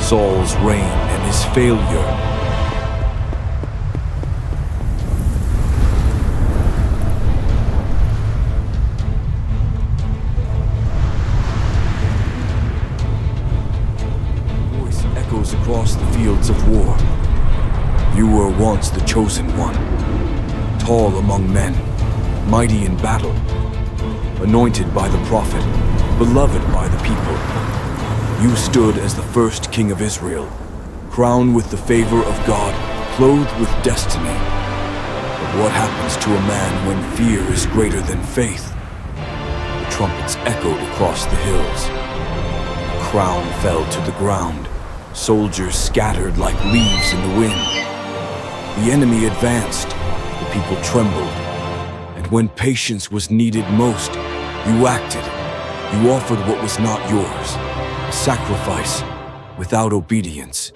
Saul's reign and his failure. Voice echoes across the fields of war. You were once the chosen one, tall among men, mighty in battle, anointed by the prophet, beloved by the people. You stood as the first king of Israel, crowned with the favor of God, clothed with destiny. But what happens to a man when fear is greater than faith? The trumpets echoed across the hills. The crown fell to the ground. Soldiers scattered like leaves in the wind. The enemy advanced. The people trembled. And when patience was needed most, you acted. You offered what was not yours, a sacrifice without obedience.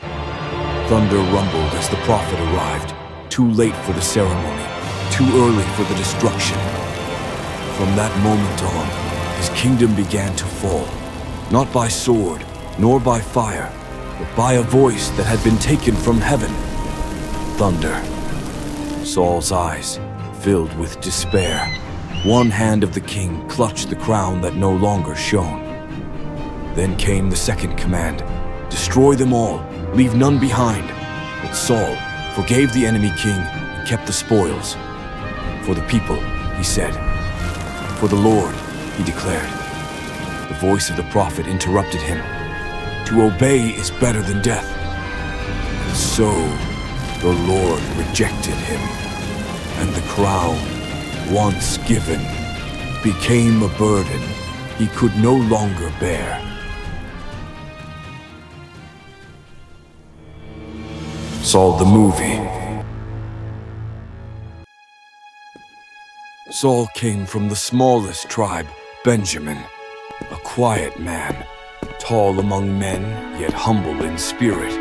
Thunder rumbled as the prophet arrived, too late for the ceremony, too early for the destruction. From that moment on, his kingdom began to fall, not by sword, nor by fire, but by a voice that had been taken from heaven. Thunder. Saul's eyes filled with despair. One hand of the king clutched the crown that no longer shone. Then came the second command, destroy them all, leave none behind. But Saul forgave the enemy king and kept the spoils. For the people, he said. For the Lord, he declared. The voice of the prophet interrupted him. To obey is better than death. And so the Lord rejected him, and the crown, once given, became a burden he could no longer bear. Saul the movie. Saul came from the smallest tribe, Benjamin, a quiet man, tall among men, yet humble in spirit.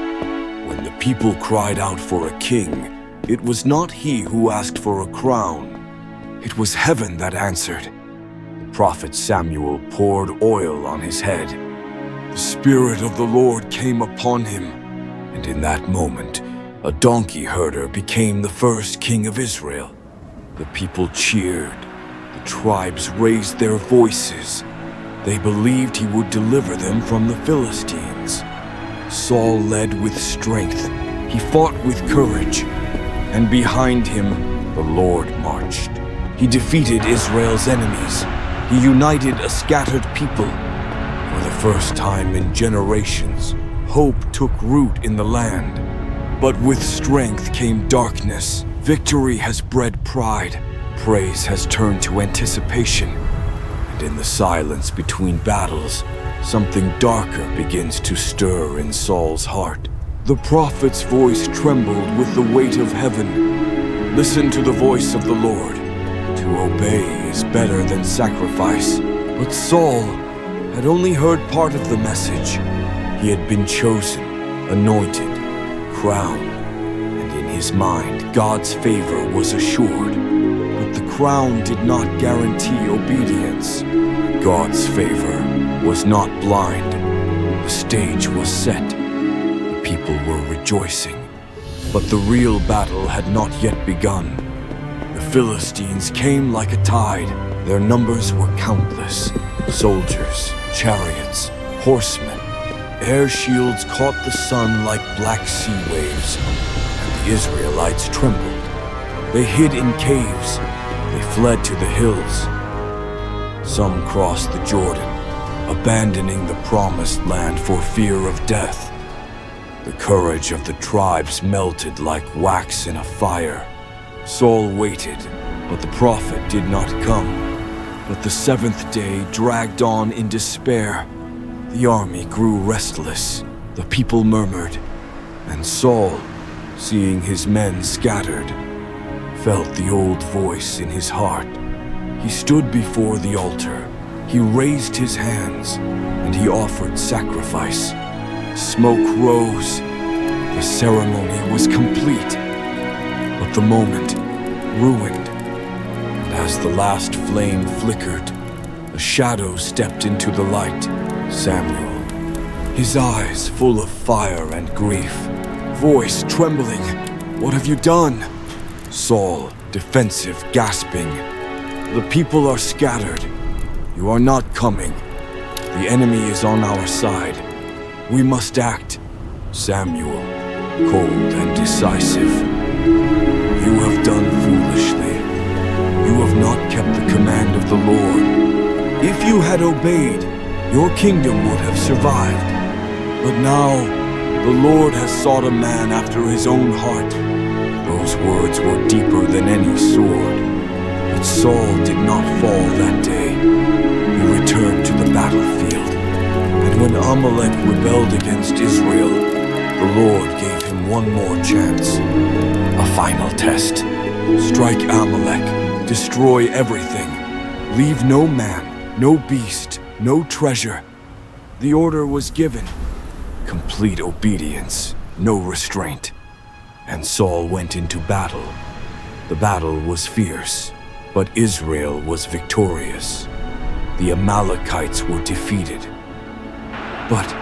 When the people cried out for a king, it was not he who asked for a crown. It was heaven that answered. The prophet Samuel poured oil on his head. The Spirit of the Lord came upon him, and in that moment, a donkey herder became the first king of Israel. The people cheered. The tribes raised their voices. They believed he would deliver them from the Philistines. Saul led with strength. He fought with courage. And behind him, the Lord marched. He defeated Israel's enemies. He united a scattered people. For the first time in generations, hope took root in the land. But with strength came darkness. Victory has bred pride. Praise has turned to anticipation. And in the silence between battles, something darker begins to stir in Saul's heart. The prophet's voice trembled with the weight of heaven. Listen to the voice of the Lord. To obey is better than sacrifice. But Saul had only heard part of the message. He had been chosen, anointed, crowned, and in his mind, God's favor was assured. But the crown did not guarantee obedience. God's favor was not blind. The stage was set. The people were rejoicing. But the real battle had not yet begun. The Philistines came like a tide. Their numbers were countless. Soldiers, chariots, horsemen. Air shields caught the sun like black sea waves, and the Israelites trembled. They hid in caves. They fled to the hills. Some crossed the Jordan, abandoning the promised land for fear of death. The courage of the tribes melted like wax in a fire. Saul waited, but the prophet did not come. But the seventh day dragged on in despair. The army grew restless. The people murmured. And Saul, seeing his men scattered, felt the old voice in his heart. He stood before the altar. He raised his hands, and he offered sacrifice. Smoke rose. The ceremony was complete. But the moment ruined. And as the last flame flickered, a shadow stepped into the light. Samuel, his eyes full of fire and grief, voice trembling. "What have you done?" Saul, defensive, gasping. "The people are scattered. You are not coming. The enemy is on our side. We must act." Samuel, cold and decisive. "You have done foolishly. You have not kept the command of the Lord. If you had obeyed, your kingdom would have survived. But now, the Lord has sought a man after his own heart." Those words were deeper than any sword. But Saul did not fall that day. He returned to the battlefield. And when Amalek rebelled against Israel, the Lord gave him one more chance. A final test. Strike Amalek. Destroy everything. Leave no man, no beast, no treasure. The order was given. Complete obedience, no restraint. And Saul went into battle. The battle was fierce, but Israel was victorious. The Amalekites were defeated. But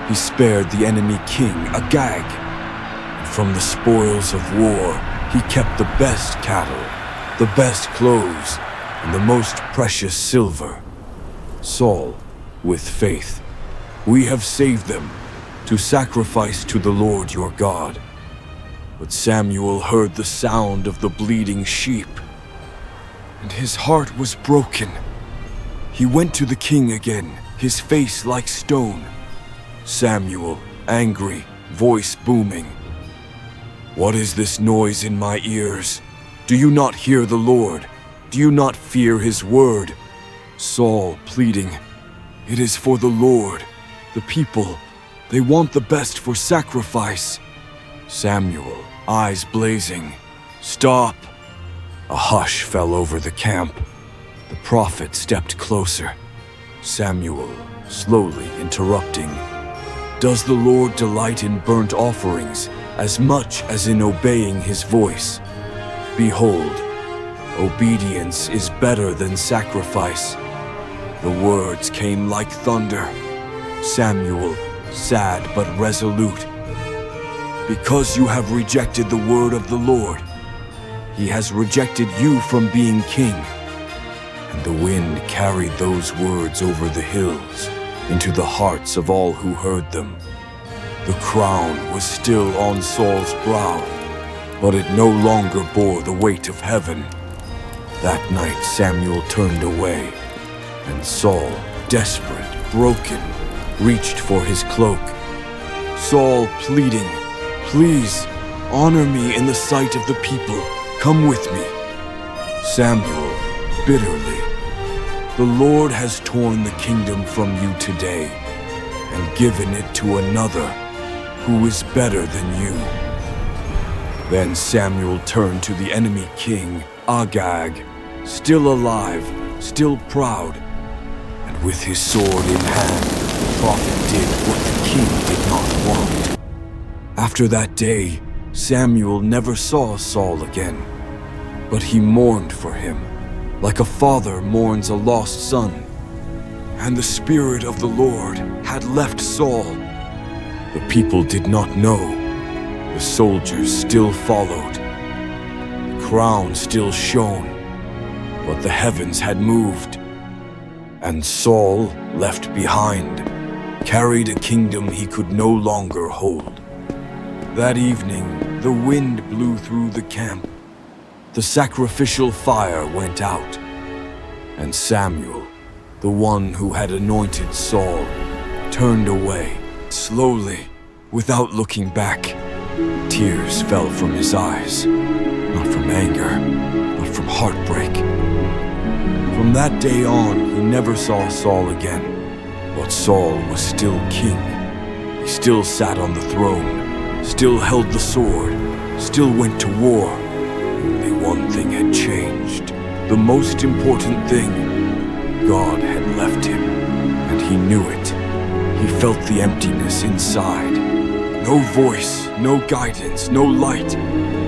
he spared the enemy king, Agag. And from the spoils of war, he kept the best cattle, the best clothes, and the most precious silver. Saul, with faith, "We have saved them, to sacrifice to the Lord your God." But Samuel heard the sound of the bleeding sheep, and his heart was broken. He went to the king again, his face like stone. Samuel, angry, voice booming. "What is this noise in my ears? Do you not hear the Lord? Do you not fear his word?" Saul pleading, "It is for the Lord. The people, they want the best for sacrifice." Samuel, eyes blazing, "Stop!" A hush fell over the camp. The prophet stepped closer. Samuel, slowly interrupting, "Does the Lord delight in burnt offerings as much as in obeying his voice? Behold, obedience is better than sacrifice." The words came like thunder. Samuel, sad but resolute. "Because you have rejected the word of the Lord, he has rejected you from being king." And the wind carried those words over the hills, into the hearts of all who heard them. The crown was still on Saul's brow, but it no longer bore the weight of heaven. That night Samuel turned away, and Saul, desperate, broken, reached for his cloak. Saul pleading, "Please, honor me in the sight of the people. Come with me." Samuel, bitterly, "The Lord has torn the kingdom from you today and given it to another who is better than you." Then Samuel turned to the enemy king, Agag, still alive, still proud, and with his sword in hand, the prophet did what the king did not want. After that day, Samuel never saw Saul again, but he mourned for him, like a father mourns a lost son. And the Spirit of the Lord had left Saul. The people did not know. The soldiers still followed. The crown still shone, but the heavens had moved. And Saul, left behind, carried a kingdom he could no longer hold. That evening, the wind blew through the camp. The sacrificial fire went out, and Samuel, the one who had anointed Saul, turned away, slowly, without looking back. Tears fell from his eyes, not from anger, but from heartbreak. From that day on, he never saw Saul again, but Saul was still king. He still sat on the throne, still held the sword, still went to war. Only one thing had changed. The most important thing. God had left him, and he knew it. He felt the emptiness inside. No voice, no guidance, no light.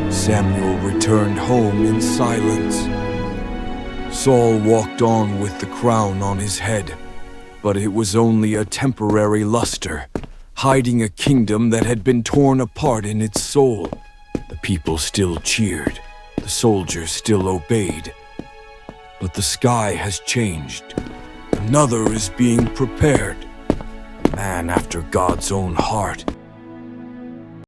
Samuel returned home in silence. Saul walked on with the crown on his head, but it was only a temporary luster. hiding a kingdom that had been torn apart in its soul. The people still cheered, the soldiers still obeyed. But the sky has changed. Another is being prepared. A man after God's own heart,